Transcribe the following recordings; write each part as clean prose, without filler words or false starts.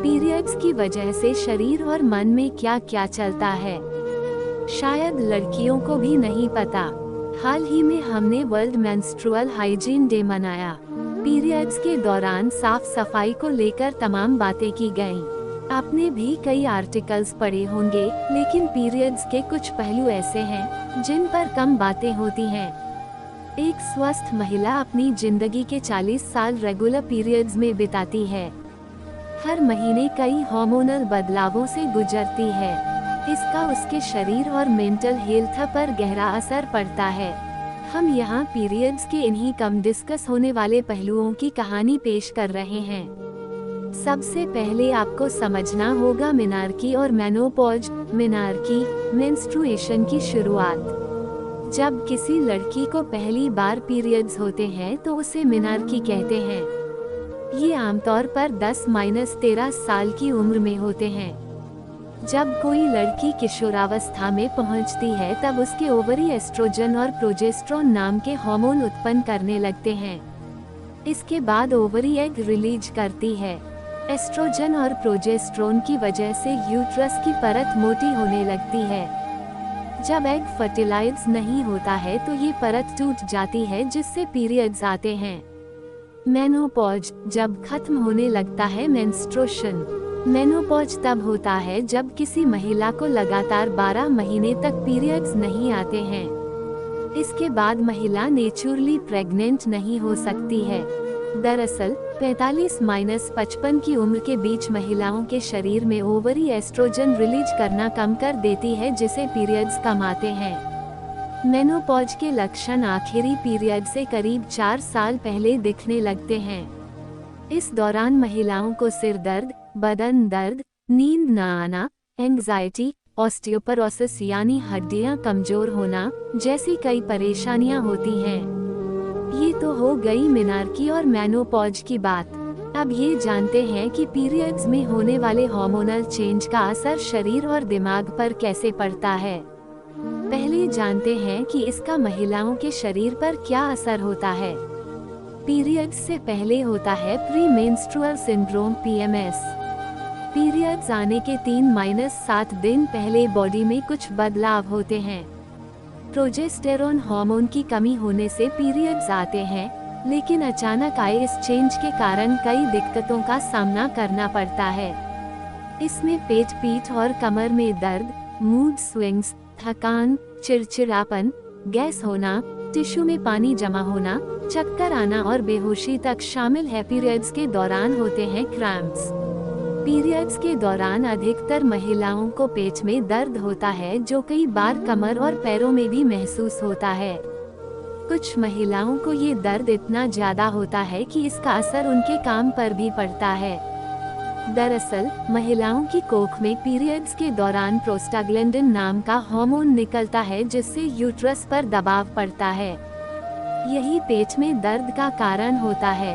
Periods की वजह से शरीर और मन में क्या क्या चलता है, शायद लड़कियों को भी नहीं पता। हाल ही में हमने वर्ल्ड मेंस्ट्रुअल हाइजीन डे मनाया। पीरियड्स के दौरान साफ सफाई को लेकर तमाम बातें की गईं। आपने भी कई आर्टिकल्स पढ़े होंगे, लेकिन पीरियड्स के कुछ पहलू ऐसे हैं जिन पर कम बातें होती हैं। एक स्वस्थ महिला अपनी जिंदगी के 40 साल रेगुलर पीरियड्स में बिताती है। हर महीने कई हार्मोनल बदलावों से गुजरती है। इसका उसके शरीर और मेंटल हेल्थ पर गहरा असर पड़ता है। हम यहाँ पीरियड्स के इन्हीं कम डिस्कस होने वाले पहलुओं की कहानी पेश कर रहे हैं। सबसे पहले आपको समझना होगा मेनार्की और मेनोपॉज। मेनार्की, मेंस्ट्रुएशन की शुरुआत। जब किसी लड़की को पहली बार पीरियड्स होते हैं तो उसे मेनार्की कहते हैं। ये आमतौर पर 10-13 साल की उम्र में होते हैं। जब कोई लड़की किशोरावस्था में पहुंचती है तब उसके ओवरी एस्ट्रोजन और प्रोजेस्टेरोन नाम के हार्मोन उत्पन्न करने लगते हैं। इसके बाद ओवरी एग रिलीज करती है। एस्ट्रोजन और प्रोजेस्टेरोन की वजह से यूट्रस की परत मोटी होने लगती है। जब एग फर्टिलाइज नहीं होता है तो ये परत टूट जाती है, जिससे पीरियड्स आते हैं। मेनोपॉज, जब खत्म होने लगता है मेंस्ट्रुएशन। मेनोपॉज तब होता है जब किसी महिला को लगातार 12 महीने तक पीरियड्स नहीं आते हैं। इसके बाद महिला नेचुरली प्रेग्नेंट नहीं हो सकती है। दरअसल 45-55 की उम्र के बीच महिलाओं के शरीर में ओवरी एस्ट्रोजन रिलीज करना कम कर देती है, जिसे पीरियड्स कम आते हैं। मेनोपॉज के लक्षण आखिरी पीरियड से करीब 4 साल पहले दिखने लगते हैं। इस दौरान महिलाओं को सिर दर्द, बदन दर्द, नींद न आना, एंग्जाइटी, ऑस्टियोपोरोसिस यानी हड्डियां कमजोर होना जैसी कई परेशानियां होती हैं। ये तो हो गई मेनार्की और मेनोपॉज की बात। अब ये जानते हैं कि पीरियड्स में होने वाले हार्मोनल चेंज का असर शरीर और दिमाग पर कैसे पड़ता है। पहले जानते हैं कि इसका महिलाओं के शरीर पर क्या असर होता है। पीरियड्स से पहले होता है pre menstrual syndrome (PMS). Periods आने के 3-7 दिन पहले बॉडी में कुछ बदलाव होते हैं। प्रोजेस्टेरोन हार्मोन की कमी होने से पीरियड्स आते हैं, लेकिन अचानक आए इस चेंज के कारण कई दिक्कतों का सामना करना पड़ता है। इसमें पेट, पीठ और कमर में दर्द, मूड स्विंग्स, थकान, चिड़चिड़ापन, गैस होना, टिश्यू में पानी जमा होना, चक्कर आना और बेहोशी तक शामिल है। पीरियड्स के दौरान होते हैं क्रैम्प्स। पीरियड्स के दौरान अधिकतर महिलाओं को पेट में दर्द होता है, जो कई बार कमर और पैरों में भी महसूस होता है। कुछ महिलाओं को ये दर्द इतना ज्यादा होता है कि इसका असर उनके काम पर भी पड़ता है। दरअसल महिलाओं की कोख में पीरियड्स के दौरान प्रोस्टाग्लैंडिन नाम का हार्मोन निकलता है, जिससे यूट्रस पर दबाव पड़ता है। यही पेट में दर्द का कारण होता है।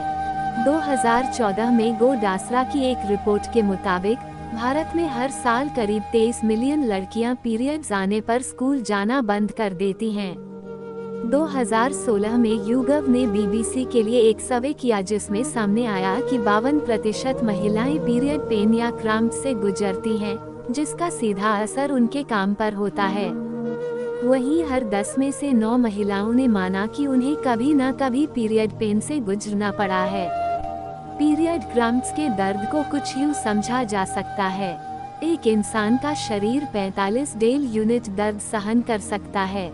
2014 में गो डासरा की एक रिपोर्ट के मुताबिक भारत में हर साल करीब 23 मिलियन लड़कियां पीरियड्स आने पर स्कूल जाना बंद कर देती हैं। 2016 में YouGov ने BBC के लिए एक सर्वे किया, जिसमें सामने आया कि 52% महिलाएं पीरियड पेन या क्रैम्प से गुजरती हैं, जिसका सीधा असर उनके काम पर होता है। वहीं हर 10 में से 9 महिलाओं ने माना कि उन्हें कभी न कभी पीरियड पेन से गुजरना पड़ा है। पीरियड क्रैम्प्स के दर्द को कुछ यूं समझा जा सकता है। एक इंसान का शरीर 45 डेल यूनिट दर्द सहन कर सकता है।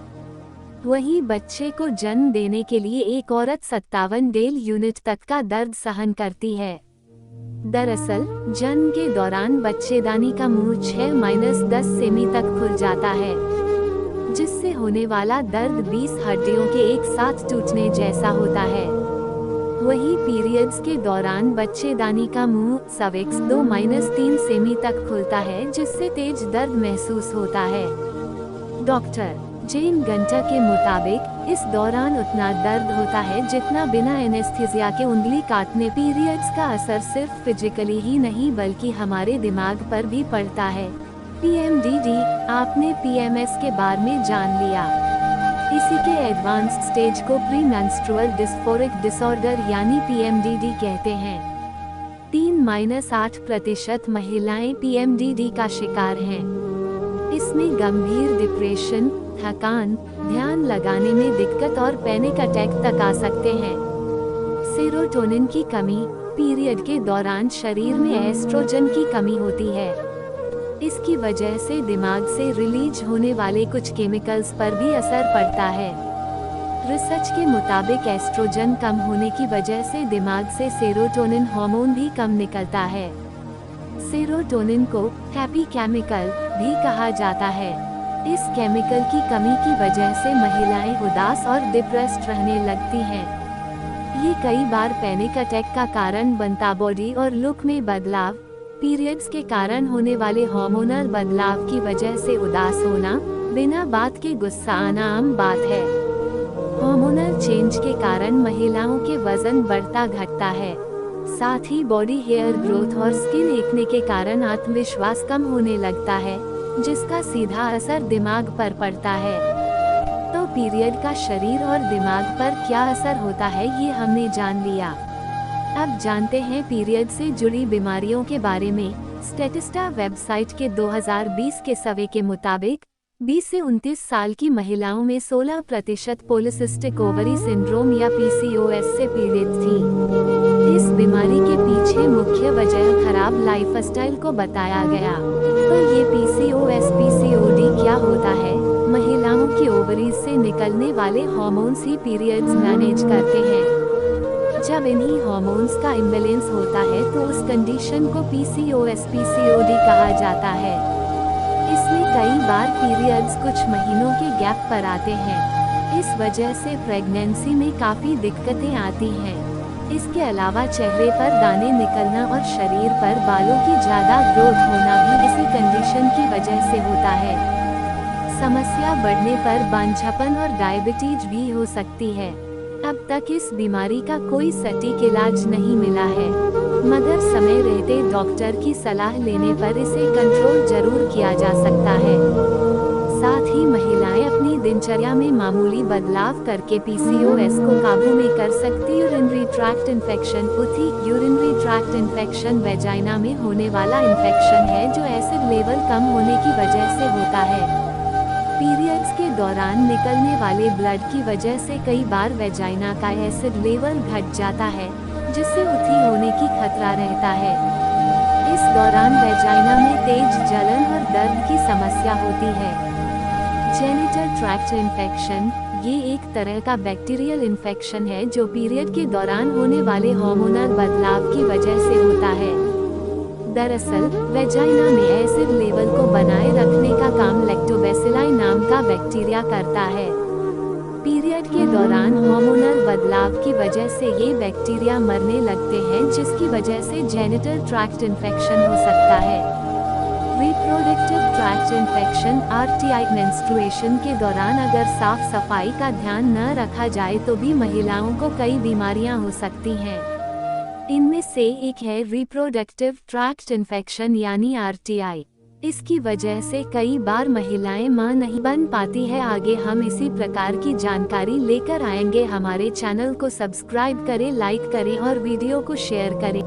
वहीं बच्चे को जन्म देने के लिए एक औरत 57 डेल यूनिट तक का दर्द सहन करती है। दरअसल जन्म के दौरान बच्चेदानी का मुंह 6-10 सेमी तक खुल जाता है, जिससे होने वाला दर्द 20 हड्डियों के एक साथ टूटने जैसा होता है। वहीं पीरियड्स के दौरान बच्चेदानी का मुंह सर्विक्स 2-3 सेमी तक खुलता है, जिससे तेज दर्द महसूस होता है। डॉक्टर जेन गंटा के मुताबिक इस दौरान उतना दर्द होता है जितना बिना एनेस्थीसिया के उंगली काटने। पीरियड्स का असर सिर्फ फिजिकली ही नहीं बल्कि हमारे दिमाग पर भी पड़ता है। PMDD, आपने PMS के बारे में जान लिया। इसी के एडवांस्ड स्टेज को प्री मेंस्ट्रुअल डिस्फोरिक डिसऑर्डर यानी PMDD कहते हैं। 3-8% महिलाएं PMDD का शिकार हैं। इसमें गंभीर डिप्रेशन, थकान, ध्यान लगाने में दिक्कत और पैनिक अटैक तक आ सकते हैं। सेरोटोनिन की कमी, पीरियड के दौरान शरीर में एस्ट्रोजन की कमी होती है। इसकी वजह से दिमाग से रिलीज होने वाले कुछ केमिकल्स पर भी असर पड़ता है। रिसर्च के मुताबिक एस्ट्रोजन कम होने की वजह से दिमाग से सेरोटोनिन हार्मोन भी कम निकलता है। सेरोटोनिन को हैप्पी केमिकल भी कहा जाता है। इस केमिकल की कमी की वजह से महिलाएं उदास और डिप्रेस्ड रहने लगती हैं। ये कई बार पैनिक अटैक का कारण बनता। बॉडी और लुक में बदलाव, पीरियड्स के कारण होने वाले हार्मोनल बदलाव की वजह से उदास होना, बिना बात के गुस्सा आना आम बात है। हार्मोनल चेंज के कारण महिलाओं के वजन बढ़ता घटता है। साथ ही बॉडी हेयर ग्रोथ और स्किन एक्ने के कारण आत्मविश्वास कम होने लगता है, जिसका सीधा असर दिमाग पर पड़ता है। तो पीरियड का शरीर और दिमाग पर क्या असर होता है ये हमने जान लिया। अब जानते हैं पीरियड से जुड़ी बीमारियों के बारे में। स्टैटिस्टा वेबसाइट के 2020 के सर्वे के मुताबिक 20 से 29 साल की महिलाओं में 16% पॉलीसिस्टिक ओवरी सिंड्रोम या PCOS से पीड़ित थी। इस बीमारी के पीछे मुख्य वजह खराब लाइफस्टाइल को बताया गया। तो ये PCOS PCOD क्या होता है? महिलाओं की ओवरीज से निकलने वाले हार्मोन्स ही पीरियड्स मैनेज करते हैं। जब इन्हीं हार्मोन्स का इम्बैलेंस होता है तो उस कंडीशन को PCOS PCOD कहा जाता है। इसमें कई बार पीरियड्स कुछ महीनों के गैप पर आते हैं। इस वजह से प्रेगनेंसी में काफ़ी दिक्कतें आती हैं। इसके अलावा चेहरे पर दाने निकलना और शरीर पर बालों की ज़्यादा ग्रोथ होना भी इसी कंडीशन की वजह से होता है। समस्या बढ़ने पर बांझपन और डायबिटीज भी हो सकती है। अब तक इस बीमारी का कोई सटीक इलाज नहीं मिला है, मगर समय रहते डॉक्टर की सलाह लेने पर इसे कंट्रोल जरूर किया जा सकता है। साथ ही महिलाएं अपनी दिनचर्या में मामूली बदलाव करके PCOS को काबू में कर सकती। Urinary tract infection. उठी यूरिनरी ट्रैक्ट इन्फेक्शन वेजाइना में होने वाला इन्फेक्शन है जो एसिड लेवल कम होने की वजह से होता है। पीरियड्स के दौरान निकलने वाले ब्लड की वजह से कई बार वेजाइना का एसिड लेवल घट जाता है, जिससे उठी होने की खतरा रहता है। इस दौरान वेजाइना में तेज जलन और दर्द की समस्या होती है। Genital tract infection. ये एक तरह का बैक्टीरियल इन्फेक्शन है जो पीरियड के दौरान होने वाले हार्मोनल बदलाव की वजह से होता है। दरअसल वेजाइना में एसिड लेवल को बनाए रखने का काम लैक्टोबैसिलाई नाम का बैक्टीरिया करता है। पीरियड के दौरान हार्मोनल बदलाव की वजह से ये बैक्टीरिया मरने लगते हैं, जिसकी वजह से जेनिटल ट्रैक्ट इन्फेक्शन हो सकता है। Reproductive tract infection RTI। Menstruation के दौरान अगर साफ सफाई का ध्यान न रखा जाए तो भी महिलाओं को कई बीमारियां हो सकती हैं। इनमें से एक है रिप्रोडक्टिव ट्रैक्ट इन्फेक्शन यानी RTI। इसकी वजह से कई बार महिलाएं मां नहीं बन पाती है। आगे हम इसी प्रकार की जानकारी लेकर आएंगे। हमारे चैनल को सब्सक्राइब करें, लाइक करें और वीडियो को शेयर करें।